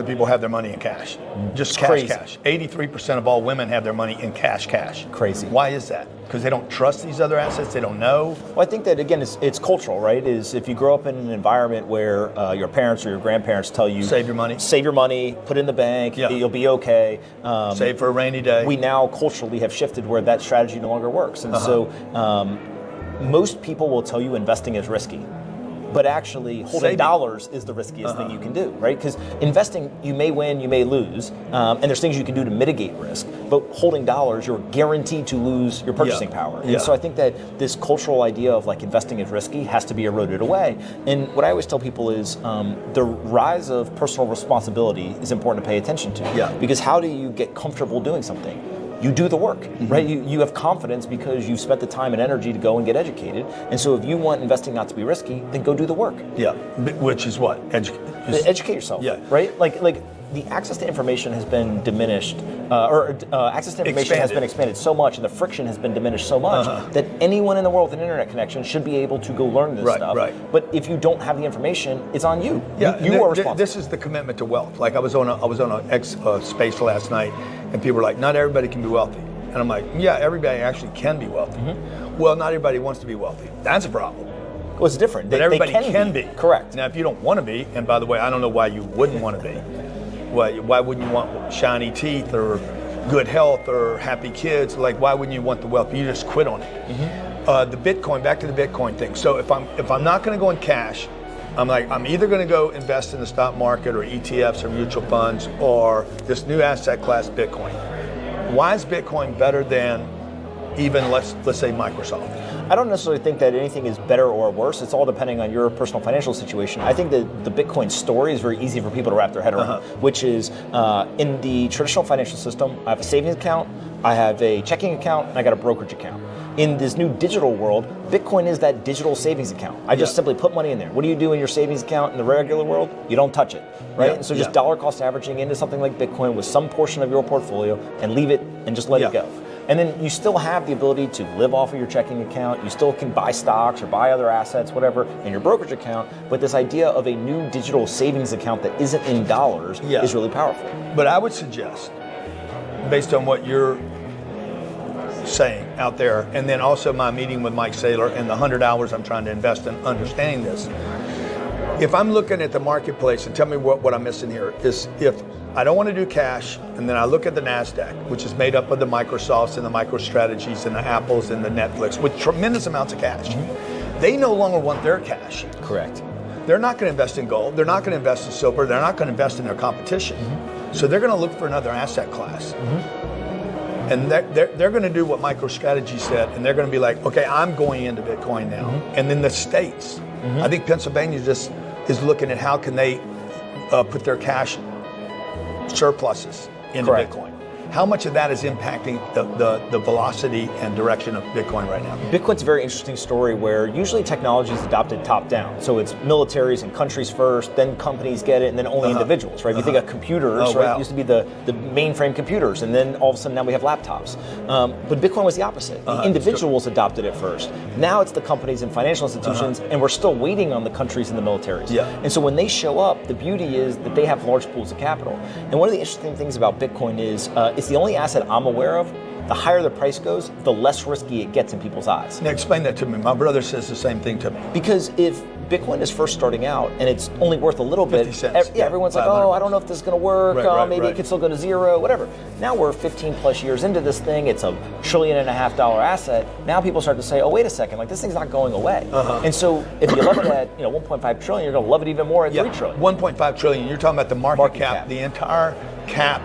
People have their money in cash. Just cash. 83% of all women have their money in cash. Crazy. Why is that? Because they don't trust these other assets, they don't know? Well, I think that, again, it's cultural, right? Is if you grow up in an environment where your parents or your grandparents tell you, save your money, put it in the bank, you'll be okay. Save for a rainy day. We now culturally have shifted where that strategy no longer works. And so most people will tell you investing is risky. But actually, holding dollars is the riskiest thing you can do, right? Because investing, you may win, you may lose, and there's things you can do to mitigate risk. But holding dollars, you're guaranteed to lose your purchasing power. And so I think that this cultural idea of like investing is risky has to be eroded away. And what I always tell people is the rise of personal responsibility is important to pay attention to. Because how do you get comfortable doing something? You do the work, right? You have confidence because you've spent the time and energy to go and get educated. And so if you want investing not to be risky, then go do the work. Which is what? Educate yourself, right? Like the access to information has been diminished, access to information has been expanded so much, and the friction has been diminished so much that anyone in the world with an internet connection should be able to go learn this stuff. But if you don't have the information, it's on you. You are responsible. This is the commitment to wealth. Like I was on a X space last night, and people were like, "Not everybody can be wealthy," and I'm like, "Yeah, everybody actually can be wealthy." Well, not everybody wants to be wealthy. That's a problem. Well, it's different. But everybody can be. Correct. Now, if you don't want to be, and by the way, I don't know why you wouldn't want to be. Why wouldn't you want shiny teeth or good health or happy kids? Like, why wouldn't you want the wealth? You just quit on it. The Bitcoin, back to the Bitcoin thing. So if I'm not going to go in cash, I'm either going to go invest in the stock market or ETFs or mutual funds or this new asset class, Bitcoin. Why is Bitcoin better than even let's say Microsoft? I don't necessarily think that anything is better or worse. It's all depending on your personal financial situation. I think that the Bitcoin story is very easy for people to wrap their head around, which is in the traditional financial system, I have a savings account, I have a checking account, and I got a brokerage account. In this new digital world, Bitcoin is that digital savings account. I just simply put money in there. What do you do in your savings account in the regular world? You don't touch it, right? And so just dollar cost averaging into something like Bitcoin with some portion of your portfolio and leave it and just let it go. And then you still have the ability to live off of your checking account. You still can buy stocks or buy other assets, whatever, in your brokerage account. But this idea of a new digital savings account that isn't in dollars is really powerful. But I would suggest, based on what you're saying out there, and then also my meeting with Mike Saylor and the 100 hours I'm trying to invest in understanding this, if I'm looking at the marketplace, and tell me what I'm missing here, is if I don't want to do cash, and then I look at the NASDAQ, which is made up of the Microsofts and the MicroStrategies and the Apples and the Netflix with tremendous amounts of cash. They no longer want their cash. Correct. They're not going to invest in gold. They're not going to invest in silver. They're not going to invest in their competition. So they're going to look for another asset class. And they're going to do what MicroStrategy said, and they're going to be like, okay, I'm going into Bitcoin now. And then the states, I think Pennsylvania just is looking at how can they put their cash surpluses into Bitcoin. How much of that is impacting the velocity and direction of Bitcoin right now? Bitcoin's a very interesting story where usually technology is adopted top down. So it's militaries and countries first, then companies get it, and then only individuals, right? If you think of computers, it used to be the mainframe computers, and then all of a sudden now we have laptops. But Bitcoin was the opposite. The individuals adopted it first. Now it's the companies and financial institutions, and we're still waiting on the countries and the militaries. And so when they show up, the beauty is that they have large pools of capital. And one of the interesting things about Bitcoin is it's the only asset I'm aware of, the higher the price goes, the less risky it gets in people's eyes. Now explain that to me. My brother says the same thing to me. Because if Bitcoin is first starting out and it's only worth a little bit, 50 cents. Everyone's like, oh, I don't know if this is going to work, maybe it could still go to zero, whatever. Now we're 15 plus years into this thing, it's $1.5 trillion asset. Now people start to say, oh, wait a second, like this thing's not going away. And so if you love it at 1.5 trillion, you're going to love it even more at 3 trillion. 1.5 trillion, you're talking about the market cap, the entire cap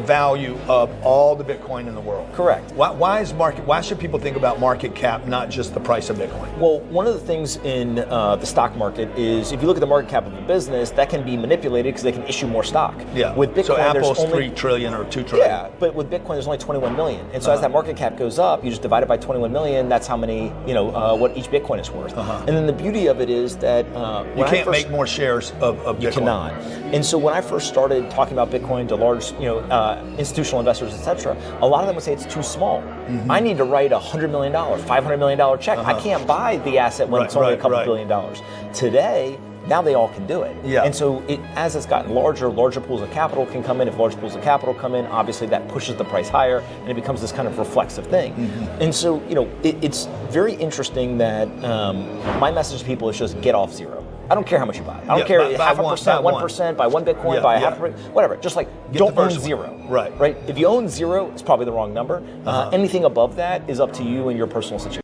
value of all the Bitcoin in the world. Correct. Why should people think about market cap, not just the price of Bitcoin? Well, one of the things in the stock market is if you look at the market cap of a business, that can be manipulated because they can issue more stock. With Bitcoin, so Apple's 3 trillion or 2 trillion. Yeah, but with Bitcoin, there's only 21 million. And so as that market cap goes up, you just divide it by 21 million, that's how many, what each Bitcoin is worth. And then the beauty of it is that you can't make more shares of Bitcoin. You cannot. And so when I first started talking about Bitcoin to large, institutional investors, etc., a lot of them would say it's too small. I need to write $100 million, $500 million check. I can't buy the asset when it's only a couple $1 billion. Today, now they all can do it. Yeah. And so as it's gotten larger pools of capital can come in. If large pools of capital come in, obviously that pushes the price higher, and it becomes this kind of reflexive thing. And so, it's very interesting that my message to people is just get off zero. I don't care how much you buy. I don't care half a percent, 1%, buy one Bitcoin, buy half a percent, whatever. Just like don't own zero. Right. Right. If you own zero, it's probably the wrong number. Anything above that is up to you and your personal situation.